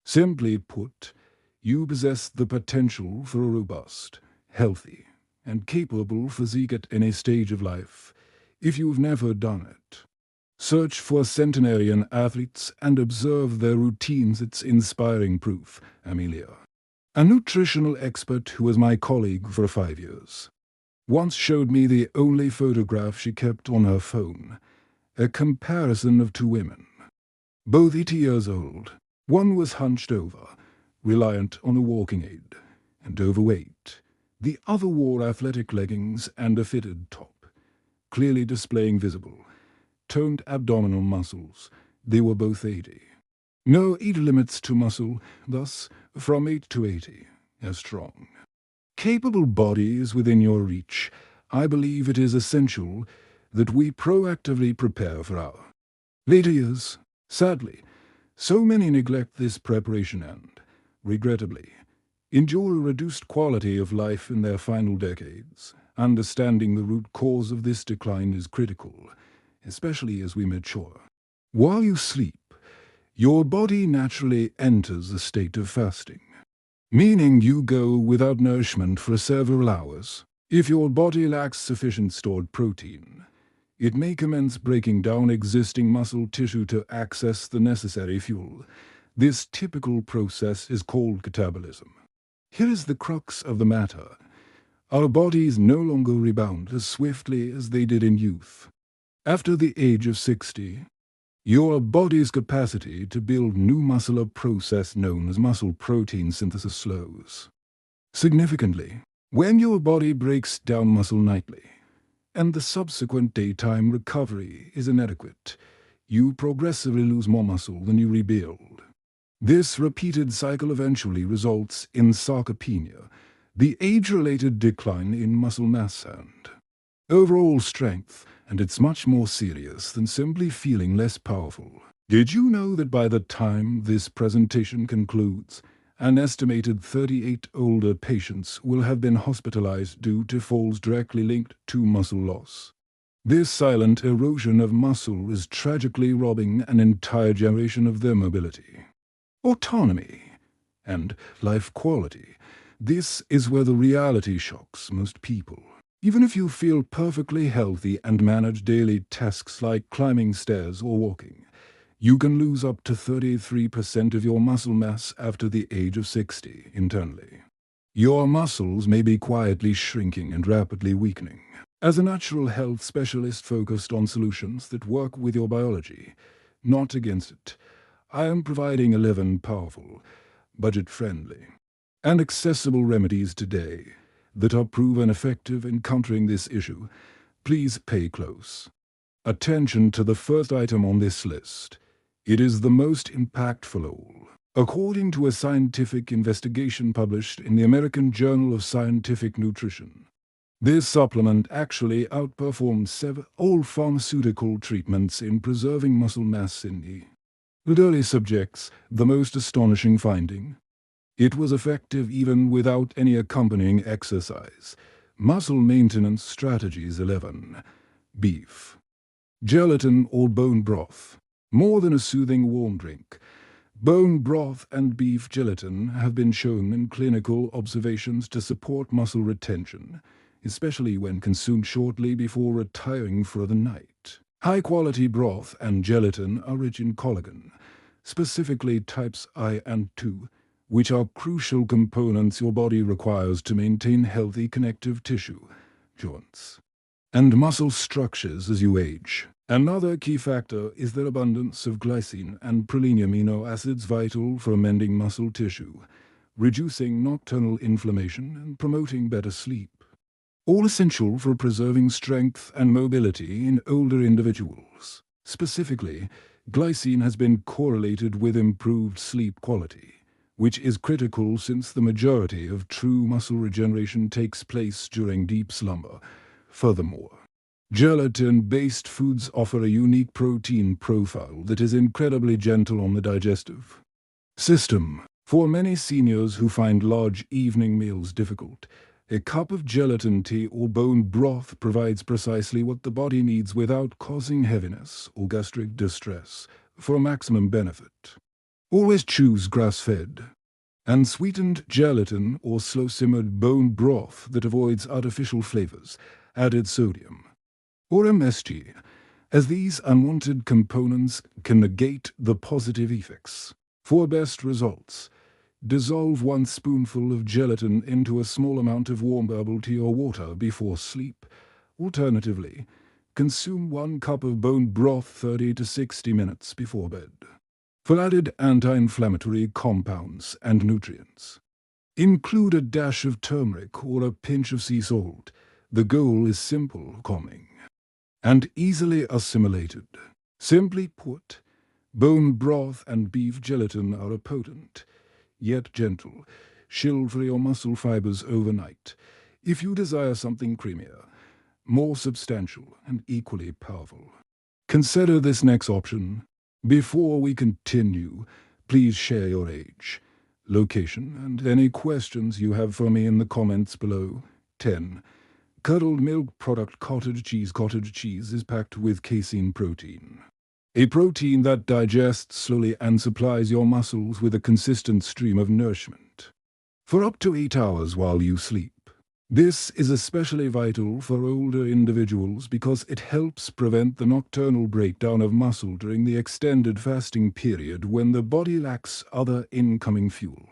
Simply put, you possess the potential for a robust, healthy, and capable physique at any stage of life, if you've never done it. Search for centenarian athletes and observe their routines. It's inspiring proof, Amelia. A nutritional expert who was my colleague for 5 years once showed me the only photograph she kept on her phone, a comparison of two women, both 80 years old. One was hunched over, reliant on a walking aid, and overweight. The other wore athletic leggings and a fitted top, clearly displaying visible, toned abdominal muscles. They were both 80. No age limits to muscle, thus from 8 to 80, as strong. Capable bodies within your reach. I believe it is essential that we proactively prepare for our later years. Sadly, so many neglect this preparation and, regrettably, endure a reduced quality of life in their final decades. Understanding the root cause of this decline is critical, especially as we mature. While you sleep, your body naturally enters a state of fasting, meaning you go without nourishment for several hours. If your body lacks sufficient stored protein, it may commence breaking down existing muscle tissue to access the necessary fuel. This typical process is called catabolism. Here is the crux of the matter. Our bodies no longer rebound as swiftly as they did in youth. After the age of 60, your body's capacity to build new muscle, a process known as muscle protein synthesis, slows significantly. When your body breaks down muscle nightly, and the subsequent daytime recovery is inadequate, you progressively lose more muscle than you rebuild. This repeated cycle eventually results in sarcopenia, the age-related decline in muscle mass and overall strength, and it's much more serious than simply feeling less powerful. Did you know that by the time this presentation concludes, an estimated 38 older patients will have been hospitalized due to falls directly linked to muscle loss? This silent erosion of muscle is tragically robbing an entire generation of their mobility, autonomy, and life quality. This is where the reality shocks most people. Even if you feel perfectly healthy and manage daily tasks like climbing stairs or walking, you can lose up to 33% of your muscle mass after the age of 60 internally. Your muscles may be quietly shrinking and rapidly weakening. As a natural health specialist focused on solutions that work with your biology, not against it, I am providing 11 powerful, budget-friendly, and accessible remedies today that are proven effective in countering this issue. Please pay close attention to the first item on this list. It is the most impactful of all. According to a scientific investigation published in the American Journal of Scientific Nutrition, this supplement actually outperformed all pharmaceutical treatments in preserving muscle mass in the elderly subjects. The most astonishing finding: it was effective even without any accompanying exercise. Muscle maintenance strategies 11. Beef, gelatin or bone broth. More than a soothing warm drink, bone broth and beef gelatin have been shown in clinical observations to support muscle retention, especially when consumed shortly before retiring for the night. High-quality broth and gelatin are rich in collagen, specifically types I and II, which are crucial components your body requires to maintain healthy connective tissue, joints, and muscle structures as you age. Another key factor is their abundance of glycine and proline amino acids, vital for amending muscle tissue, reducing nocturnal inflammation and promoting better sleep. All essential for preserving strength and mobility in older individuals. Specifically, glycine has been correlated with improved sleep quality, which is critical since the majority of true muscle regeneration takes place during deep slumber. Furthermore, gelatin-based foods offer a unique protein profile that is incredibly gentle on the digestive system. For many seniors who find large evening meals difficult, a cup of gelatin tea or bone broth provides precisely what the body needs without causing heaviness or gastric distress, for maximum benefit. Always choose grass-fed and sweetened gelatin or slow-simmered bone broth that avoids artificial flavors, added sodium, or MSG, as these unwanted components can negate the positive effects. For best results, dissolve 1 spoonful of gelatin into a small amount of warm bubble tea or water before sleep. Alternatively, consume 1 cup of bone broth 30 to 60 minutes before bed. For added anti-inflammatory compounds and nutrients, include a dash of turmeric or a pinch of sea salt. The goal is simple, calming, and easily assimilated. Simply put, bone broth and beef gelatin are a potent, yet gentle, shield for your muscle fibers overnight. If you desire something creamier, more substantial, and equally powerful, consider this next option. Before we continue, please share your age, location, and any questions you have for me in the comments below. 10. Curdled milk product Cottage cheese. Cottage cheese is packed with casein protein, a protein that digests slowly and supplies your muscles with a consistent stream of nourishment for up to 8 hours while you sleep. This is especially vital for older individuals because it helps prevent the nocturnal breakdown of muscle during the extended fasting period when the body lacks other incoming fuel.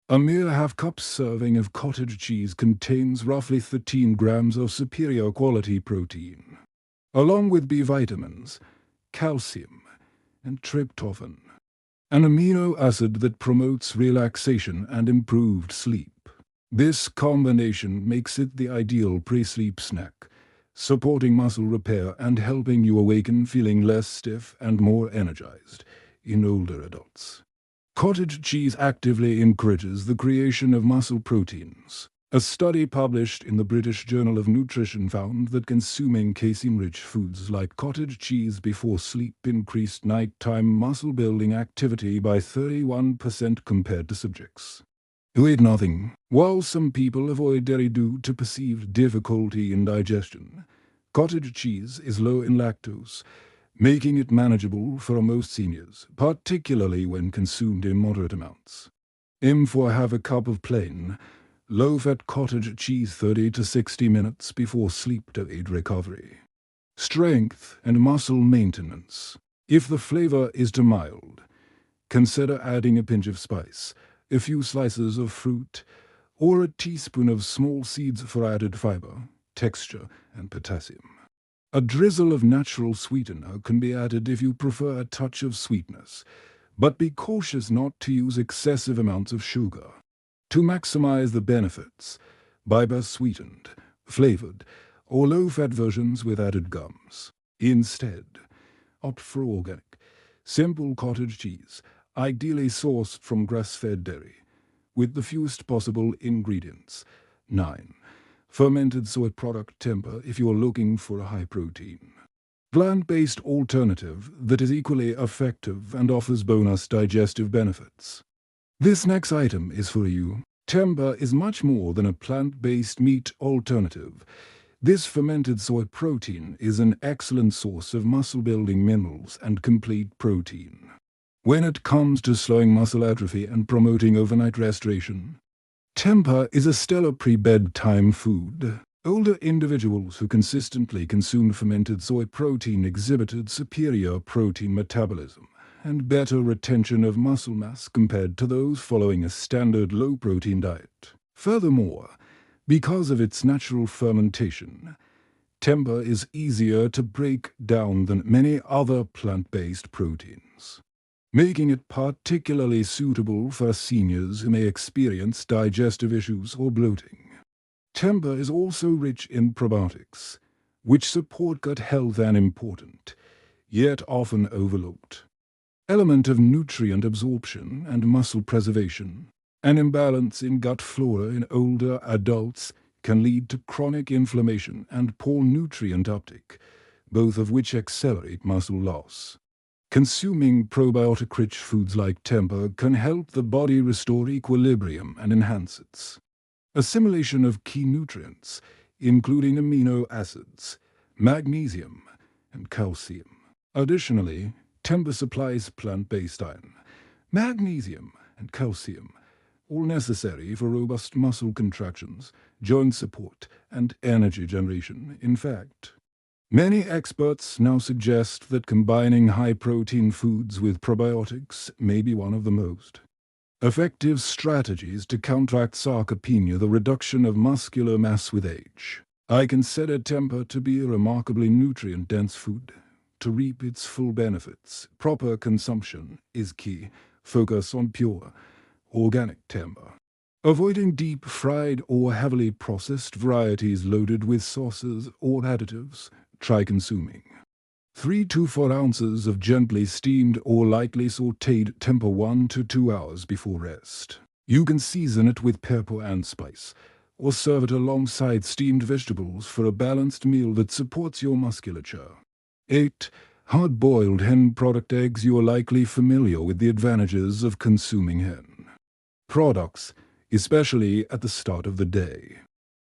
A mere half-cup serving of cottage cheese contains roughly 13 grams of superior quality protein, along with B vitamins, calcium, and tryptophan, an amino acid that promotes relaxation and improved sleep. This combination makes it the ideal pre-sleep snack, supporting muscle repair and helping you awaken feeling less stiff and more energized in older adults. Cottage cheese actively encourages the creation of muscle proteins. A study published in the British Journal of Nutrition found that consuming casein-rich foods like cottage cheese before sleep increased nighttime muscle-building activity by 31% compared to subjects who ate nothing. While some people avoid dairy due to perceived difficulty in digestion, cottage cheese is low in lactose, making it manageable for most seniors, particularly when consumed in moderate amounts. Aim for have a cup of plain, low-fat cottage cheese 30 to 60 minutes before sleep to aid recovery. Strength and muscle maintenance. If the flavor is too mild, consider adding a pinch of spice, a few slices of fruit, or a teaspoon of small seeds for added fiber, texture, and potassium. A drizzle of natural sweetener can be added if you prefer a touch of sweetness, but be cautious not to use excessive amounts of sugar. To maximize the benefits, buy best sweetened, flavored, or low-fat versions with added gums. Instead, opt for organic, simple cottage cheese, ideally sourced from grass-fed dairy, with the fewest possible ingredients. 9. Fermented soy product Tempeh if you are looking for a high protein, plant-based alternative that is equally effective and offers bonus digestive benefits. This next item is for you. Tempeh is much more than a plant-based meat alternative. This fermented soy protein is an excellent source of muscle-building minerals and complete protein. When it comes to slowing muscle atrophy and promoting overnight restoration, Tempeh is a stellar pre-bedtime food. Older individuals who consistently consumed fermented soy protein exhibited superior protein metabolism and better retention of muscle mass compared to those following a standard low-protein diet. Furthermore, because of its natural fermentation, Tempeh is easier to break down than many other plant-based proteins, making it particularly suitable for seniors who may experience digestive issues or bloating. Tempeh is also rich in probiotics, which support gut health and important, yet often overlooked, element of nutrient absorption and muscle preservation. An imbalance in gut flora in older adults can lead to chronic inflammation and poor nutrient uptake, both of which accelerate muscle loss. Consuming probiotic-rich foods like Tempeh can help the body restore equilibrium and enhance its assimilation of key nutrients, including amino acids, magnesium, and calcium. Additionally, Tempeh supplies plant-based iron, magnesium, and calcium, all necessary for robust muscle contractions, joint support, and energy generation. In fact, many experts now suggest that combining high-protein foods with probiotics may be one of the most effective strategies to counteract sarcopenia, the reduction of muscular mass with age. I consider temper to be a remarkably nutrient-dense food. To reap its full benefits, proper consumption is key. Focus on pure, organic timber, avoiding deep-fried or heavily processed varieties loaded with sauces or additives. Try consuming 3 to 4 ounces of gently steamed or lightly sautéed timber 1 to 2 hours before rest. You can season it with pepper and spice, or serve it alongside steamed vegetables for a balanced meal that supports your musculature. 8. Hard-boiled hen product eggs. You are likely familiar with the advantages of consuming hen products, especially at the start of the day.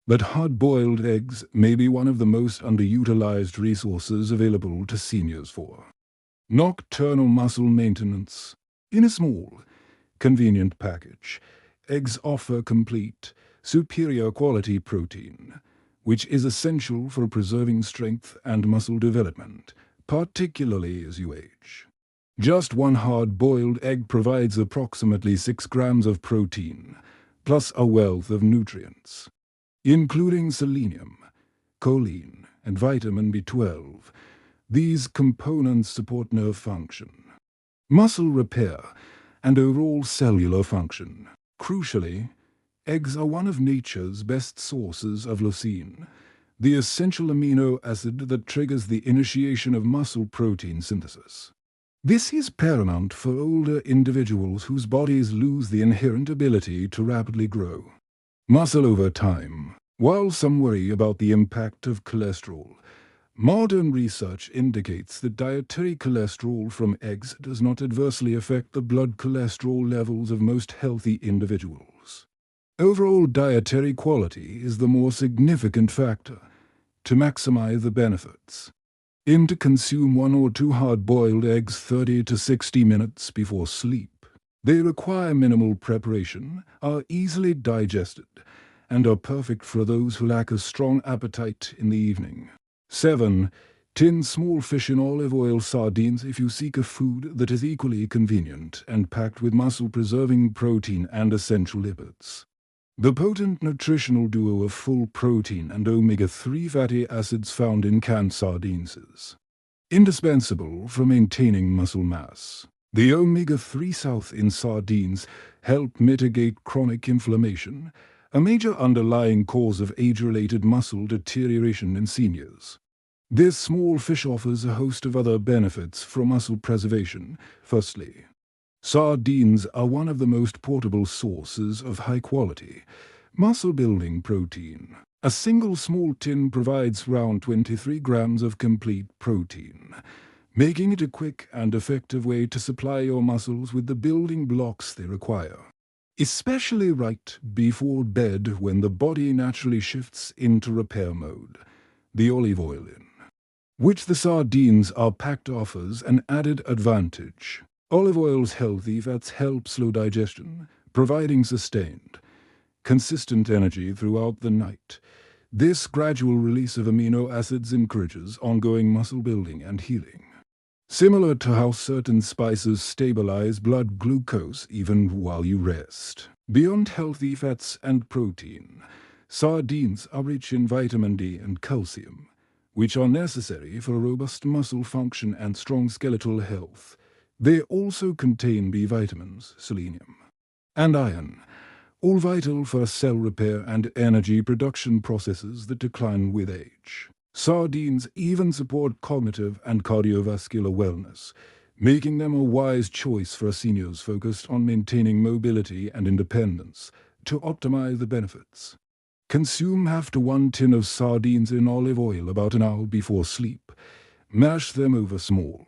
But hard-boiled eggs may be one of the most underutilized resources available to seniors for nocturnal muscle maintenance. In a small, convenient package, eggs offer complete, superior quality protein, which is essential for preserving strength and muscle development, particularly as you age. Just one hard-boiled egg provides approximately 6 grams of protein, plus a wealth of nutrients, including selenium, choline, and vitamin B12. These components support nerve function, muscle repair, and overall cellular function. Crucially, eggs are one of nature's best sources of leucine, the essential amino acid that triggers the initiation of muscle protein synthesis. This is paramount for older individuals whose bodies lose the inherent ability to rapidly grow muscle over time. While some worry about the impact of cholesterol, modern research indicates that dietary cholesterol from eggs does not adversely affect the blood cholesterol levels of most healthy individuals. Overall dietary quality is the more significant factor. To maximize the benefits, aim to consume 1 or 2 hard-boiled eggs 30 to 60 minutes before sleep. They require minimal preparation, are easily digested, and are perfect for those who lack a strong appetite in the evening. 7. Tin small fish in olive oil sardines. If you seek a food that is equally convenient and packed with muscle-preserving protein and essential lipids, the potent nutritional duo of full protein and omega-3 fatty acids found in canned sardines is indispensable for maintaining muscle mass. The omega-3 south in sardines help mitigate chronic inflammation, a major underlying cause of age-related muscle deterioration in seniors. This small fish offers a host of other benefits for muscle preservation. Firstly, sardines are one of the most portable sources of high-quality, muscle-building protein. A single small tin provides around 23 grams of complete protein, making it a quick and effective way to supply your muscles with the building blocks they require, especially right before bed when the body naturally shifts into repair mode. The olive oil in which the sardines are packed offers an added advantage. Olive oil's healthy fats help slow digestion, providing sustained, consistent energy throughout the night. This gradual release of amino acids encourages ongoing muscle building and healing, similar to how certain spices stabilize blood glucose even while you rest. Beyond healthy fats and protein, sardines are rich in vitamin D and calcium, which are necessary for robust muscle function and strong skeletal health. They also contain B vitamins, selenium, and iron, all vital for cell repair and energy production processes that decline with age. Sardines even support cognitive and cardiovascular wellness, making them a wise choice for seniors focused on maintaining mobility and independence. To optimize the benefits, consume half to 1 tin of sardines in olive oil about an hour before sleep. Mash them over small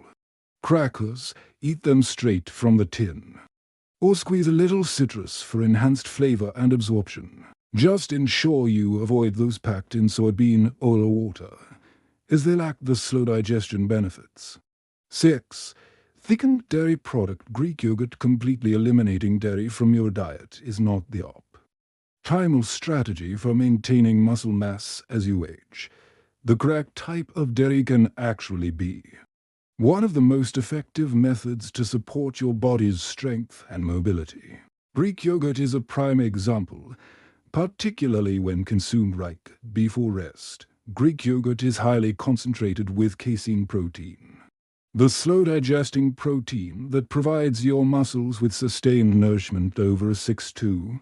crackers, eat them straight from the tin, or squeeze a little citrus for enhanced flavor and absorption. Just ensure you avoid those packed in soybean oil or water, as they lack the slow digestion benefits. 6. thickened dairy product Greek yogurt completely eliminating dairy from your diet is not the optimal strategy for maintaining muscle mass as you age. The correct type of dairy can actually be one of the most effective methods to support your body's strength and mobility. Greek yogurt is a prime example, particularly when consumed right before rest. Greek yogurt is highly concentrated with casein protein, the slow-digesting protein that provides your muscles with sustained nourishment over a 6 to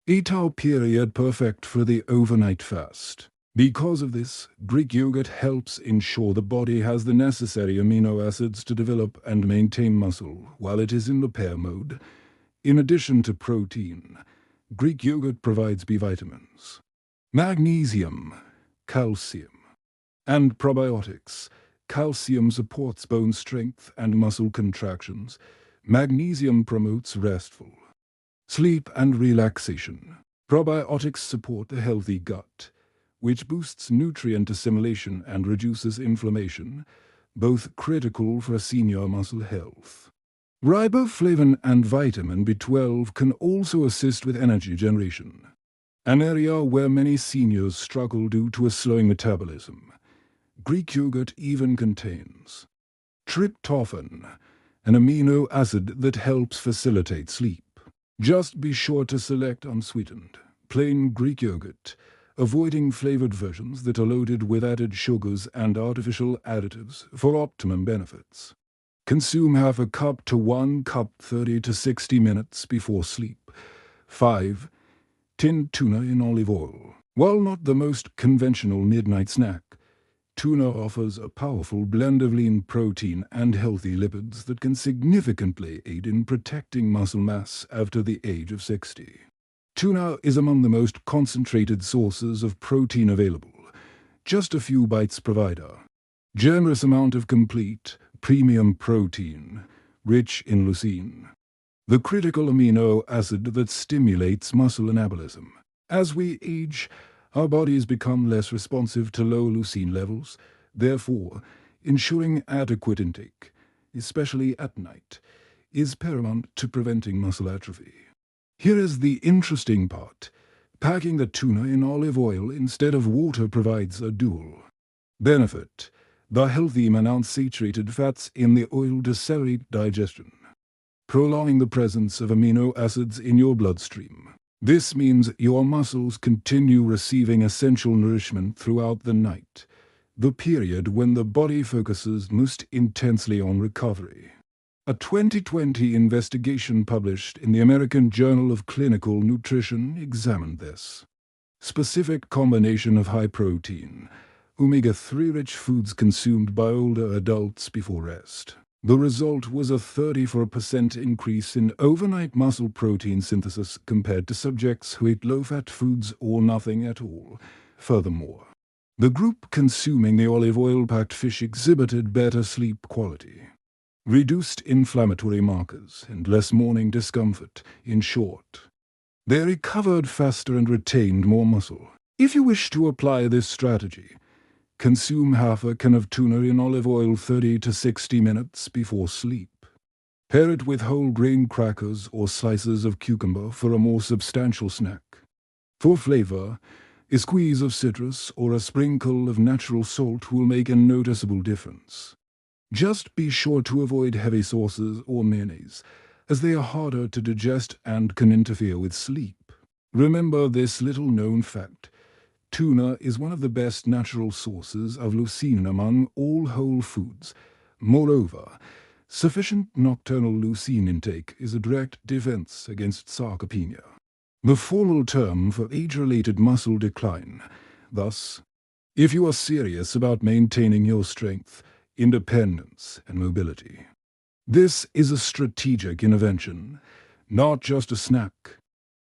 8-hour period, perfect for the overnight fast. Because of this, Greek yogurt helps ensure the body has the necessary amino acids to develop and maintain muscle while it is in repair mode. In addition to protein, Greek yogurt provides B vitamins, magnesium, calcium, and probiotics. Calcium supports bone strength and muscle contractions. Magnesium promotes restful sleep and relaxation. Probiotics support the healthy gut, which boosts nutrient assimilation and reduces inflammation, both critical for senior muscle health. Riboflavin and vitamin B12 can also assist with energy generation, an area where many seniors struggle due to a slowing metabolism. Greek yogurt even contains tryptophan, an amino acid that helps facilitate sleep. Just be sure to select unsweetened, plain Greek yogurt, avoiding flavored versions that are loaded with added sugars and artificial additives for optimum benefits. Consume half a cup to 1 cup 30 to 60 minutes before sleep. 5. Tinned tuna in olive oil. While not the most conventional midnight snack, tuna offers a powerful blend of lean protein and healthy lipids that can significantly aid in protecting muscle mass after the age of 60. Tuna is among the most concentrated sources of protein available, just a few bites provider. Generous amount of complete, premium protein, rich in leucine, the critical amino acid that stimulates muscle anabolism. As we age, our bodies become less responsive to low leucine levels. Therefore, ensuring adequate intake, especially at night, is paramount to preventing muscle atrophy. Here is the interesting part. Packing the tuna in olive oil instead of water provides a dual benefit. The healthy monounsaturated fats in the oil decelerate digestion, prolonging the presence of amino acids in your bloodstream. This means your muscles continue receiving essential nourishment throughout the night, the period when the body focuses most intensely on recovery. A 2020 investigation published in the American Journal of Clinical Nutrition examined this specific combination of high-protein, omega-3 rich foods consumed by older adults before rest. The result was a 34% increase in overnight muscle protein synthesis compared to subjects who ate low-fat foods or nothing at all. Furthermore, the group consuming the olive oil-packed fish exhibited better sleep quality, reduced inflammatory markers, and less morning discomfort. In short, they recovered faster and retained more muscle. If you wish to apply this strategy, consume half a can of tuna in olive oil 30 to 60 minutes before sleep. Pair it with whole grain crackers or slices of cucumber for a more substantial snack. For flavor, a squeeze of citrus or a sprinkle of natural salt will make a noticeable difference. Just be sure to avoid heavy sauces or mayonnaise, as they are harder to digest and can interfere with sleep. Remember this little-known fact. Tuna is one of the best natural sources of leucine among all whole foods. Moreover, sufficient nocturnal leucine intake is a direct defense against sarcopenia, the formal term for age-related muscle decline. Thus, if you are serious about maintaining your strength, independence, and mobility, this is a strategic intervention, not just a snack.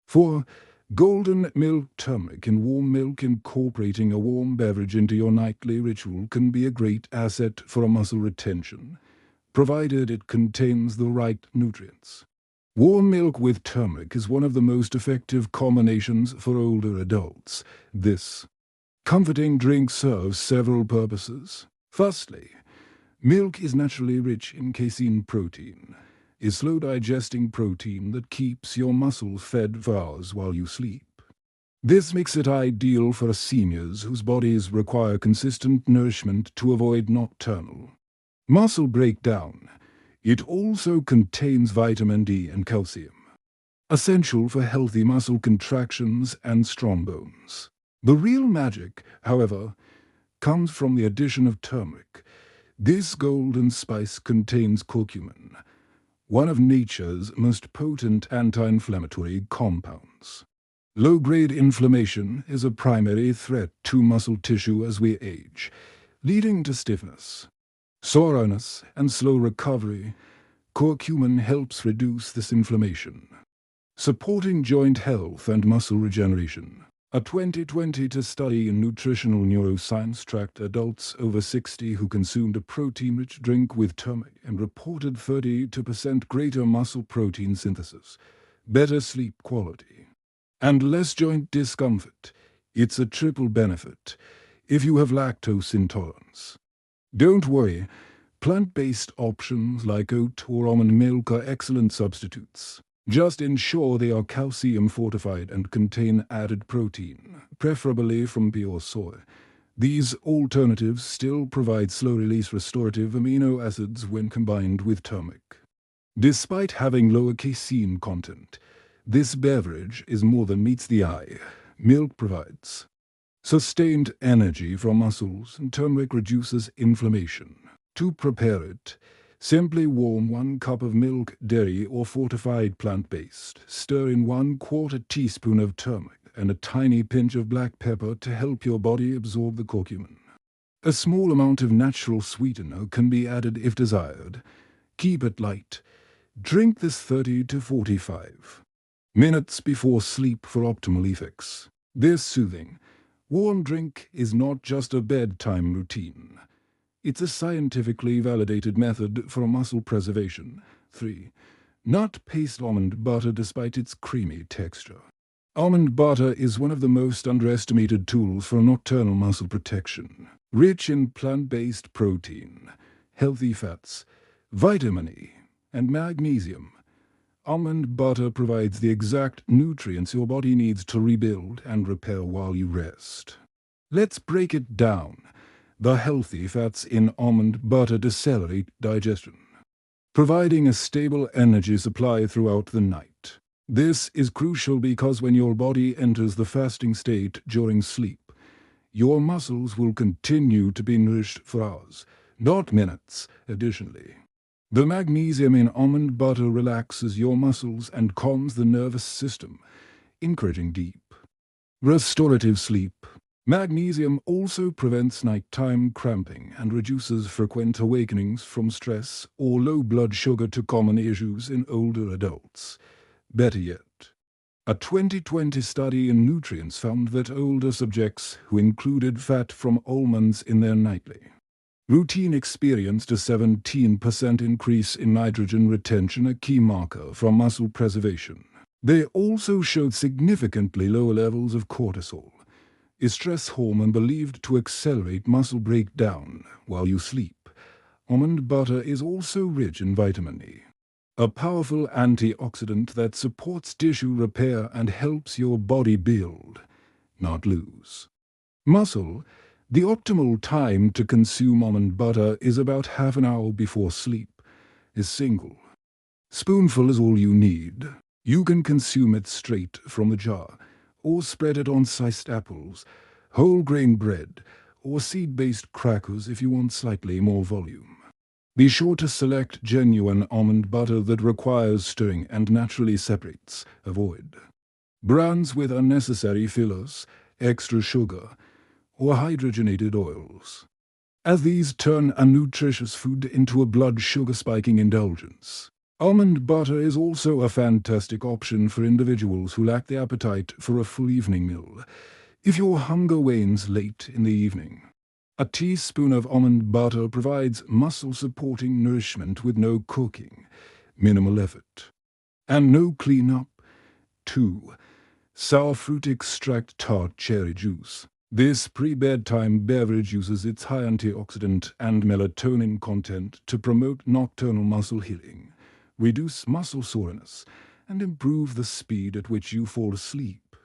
For golden milk turmeric in warm milk, incorporating a warm beverage into your nightly ritual can be a great asset for muscle retention, provided it contains the right nutrients. Warm milk with turmeric is one of the most effective combinations for older adults. This comforting drink serves several purposes. Firstly, Milk is naturally rich in casein protein, a slow-digesting protein that keeps your muscles fed for hours while you sleep. This makes it ideal for seniors whose bodies require consistent nourishment to avoid nocturnal muscle breakdown. It also contains vitamin D and calcium, essential for healthy muscle contractions and strong bones. The real magic, however, comes from the addition of turmeric. This golden spice contains curcumin, one of nature's most potent anti-inflammatory compounds. Low-grade inflammation is a primary threat to muscle tissue as we age, leading to stiffness, soreness, and slow recovery. Curcumin helps reduce this inflammation, supporting joint health and muscle regeneration. A 2020 study in nutritional neuroscience tracked adults over 60 who consumed a protein-rich drink with turmeric and reported 32% greater muscle protein synthesis, better sleep quality, and less joint discomfort. It's a triple benefit if you have lactose intolerance. Don't worry, plant-based options like oat or almond milk are excellent substitutes. Just ensure they are calcium fortified and contain added protein, preferably from pure soy. These alternatives still provide slow-release restorative amino acids when combined with turmeric. Despite having lower casein content, this beverage is more than meets the eye. Milk provides sustained energy from muscles, and turmeric reduces inflammation. To prepare it, simply warm 1 cup of milk, dairy, or fortified plant-based. Stir in 1/4 teaspoon of turmeric and a tiny pinch of black pepper to help your body absorb the curcumin. A small amount of natural sweetener can be added if desired. Keep it light. Drink this 30 to 45 minutes before sleep for optimal effects. This soothing, warm drink is not just a bedtime routine. It's a scientifically validated method for muscle preservation. 3. Nut paste almond butter despite its creamy texture. Almond butter is one of the most underestimated tools for nocturnal muscle protection. Rich in plant-based protein, healthy fats, vitamin E, and magnesium, almond butter provides the exact nutrients your body needs to rebuild and repair while you rest. Let's break it down. The healthy fats in almond butter decelerate digestion, providing a stable energy supply throughout the night. This is crucial because when your body enters the fasting state during sleep, your muscles will continue to be nourished for hours, not minutes. Additionally, the magnesium in almond butter relaxes your muscles and calms the nervous system, encouraging deep, restorative sleep. Magnesium also prevents nighttime cramping and reduces frequent awakenings from stress or low blood sugar, to common issues in older adults. Better yet, a 2020 study in nutrients found that older subjects who included fat from almonds in their nightly routine experienced a 17% increase in nitrogen retention, a key marker for muscle preservation. They also showed significantly lower levels of cortisol, a stress hormone believed to accelerate muscle breakdown while you sleep. Almond butter is also rich in vitamin E, a powerful antioxidant that supports tissue repair and helps your body build, not lose, muscle. The optimal time to consume almond butter is about half an hour before sleep. A single spoonful is all you need. You can consume it straight from the jar, or spread it on sliced apples, whole grain bread, or seed-based crackers if you want slightly more volume. Be sure to select genuine almond butter that requires stirring and naturally separates. Avoid brands with unnecessary fillers, extra sugar, or hydrogenated oils, as these turn a nutritious food into a blood sugar-spiking indulgence. Almond butter is also a fantastic option for individuals who lack the appetite for a full evening meal. If your hunger wanes late in the evening, a teaspoon of almond butter provides muscle-supporting nourishment with no cooking, minimal effort, and no cleanup. 2. Sour fruit extract tart cherry juice. This pre-bedtime beverage uses its high antioxidant and melatonin content to promote nocturnal muscle healing, reduce muscle soreness, and improve the speed at which you fall asleep.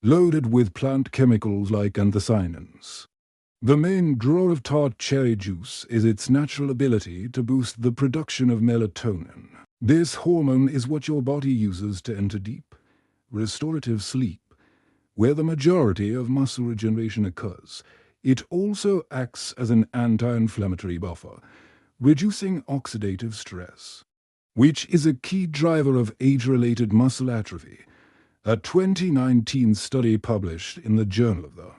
Loaded with plant chemicals like anthocyanins. The main draw of tart cherry juice is its natural ability to boost the production of melatonin. This hormone is what your body uses to enter deep, restorative sleep, where the majority of muscle regeneration occurs. It also acts as an anti-inflammatory buffer, reducing oxidative stress, which is a key driver of age-related muscle atrophy. A 2019 study published in the Journal of the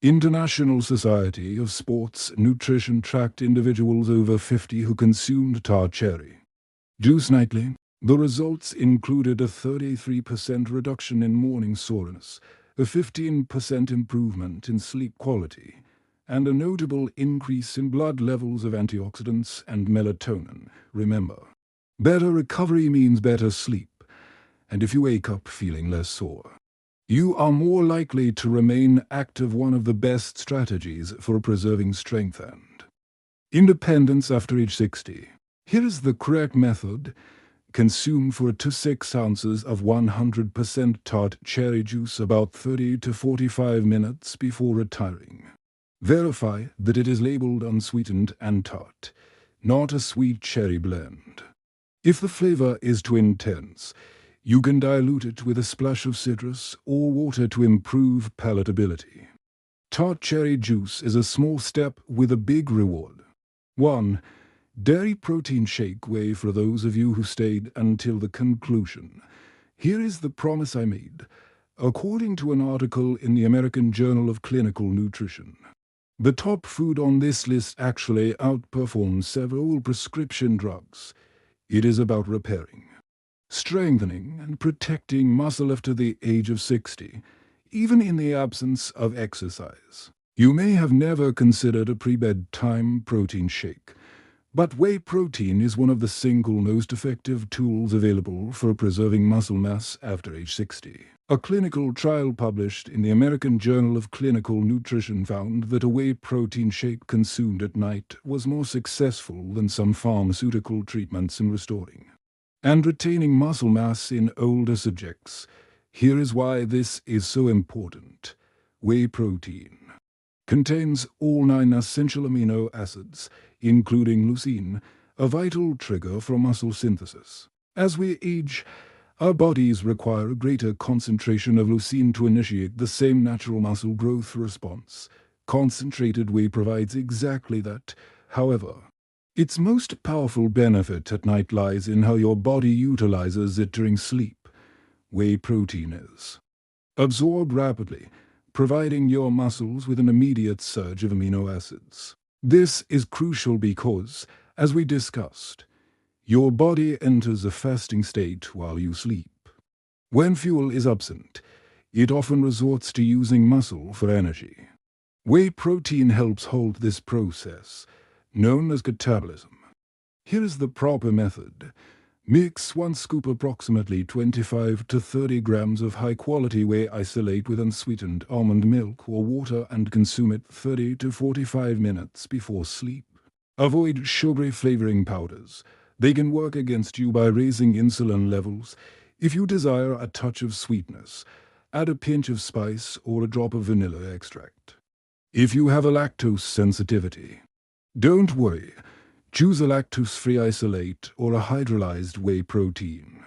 International Society of Sports Nutrition tracked individuals over 50 who consumed tart cherry juice nightly. The results included a 33% reduction in morning soreness, a 15% improvement in sleep quality, and a notable increase in blood levels of antioxidants and melatonin. Remember, better recovery means better sleep, and if you wake up feeling less sore, you are more likely to remain active. One of the best strategies for preserving strength and independence after age 60. Here is the correct method. Consume 4 to 6 ounces of 100% tart cherry juice about 30 to 45 minutes before retiring. Verify that it is labeled unsweetened and tart, not a sweet cherry blend. If the flavor is too intense, you can dilute it with a splash of citrus or water to improve palatability. Tart cherry juice is a small step with a big reward. 1. Dairy protein shake whey for those of you who stayed until the conclusion. Here is the promise I made, according to an article in the American Journal of Clinical Nutrition. The top food on this list actually outperforms several prescription drugs. It is about repairing, strengthening, and protecting muscle after the age of 60, even in the absence of exercise. You may have never considered a pre-bedtime protein shake, but whey protein is one of the single most effective tools available for preserving muscle mass after age 60. A clinical trial published in the American Journal of Clinical Nutrition found that a whey protein shake consumed at night was more successful than some pharmaceutical treatments in restoring and retaining muscle mass in older subjects. Here is why this is so important. Whey protein contains all 9 essential amino acids, including leucine, a vital trigger for muscle synthesis. As we age, our bodies require a greater concentration of leucine to initiate the same natural muscle growth response. Concentrated whey provides exactly that. However, its most powerful benefit at night lies in how your body utilizes it during sleep. Whey protein is absorbed rapidly, providing your muscles with an immediate surge of amino acids. This is crucial because, as we discussed, your body enters a fasting state while you sleep. When fuel is absent, it often resorts to using muscle for energy. Whey protein helps halt this process, known as catabolism. Here is the proper method. Mix 1 scoop approximately 25 to 30 grams of high-quality whey isolate with unsweetened almond milk or water and consume it 30 to 45 minutes before sleep. Avoid sugary flavoring powders. They can work against you by raising insulin levels. If you desire a touch of sweetness, add a pinch of spice or a drop of vanilla extract. If you have a lactose sensitivity, don't worry. Choose a lactose-free isolate or a hydrolyzed whey protein,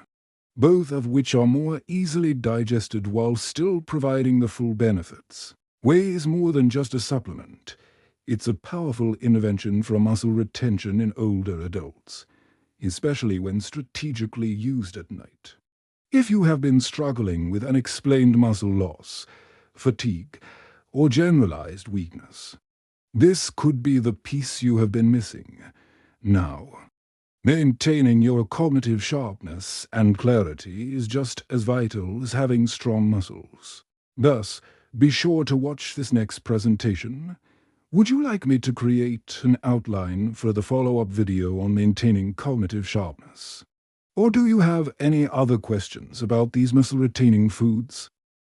both of which are more easily digested while still providing the full benefits. Whey is more than just a supplement. It's a powerful intervention for muscle retention in older adults, especially when strategically used at night. If you have been struggling with unexplained muscle loss, fatigue, or generalized weakness, this could be the piece you have been missing. Now, maintaining your cognitive sharpness and clarity is just as vital as having strong muscles. Thus, be sure to watch this next presentation. Would you like me to create an outline for the follow-up video on maintaining cognitive sharpness? Or do you have any other questions about these muscle-retaining foods?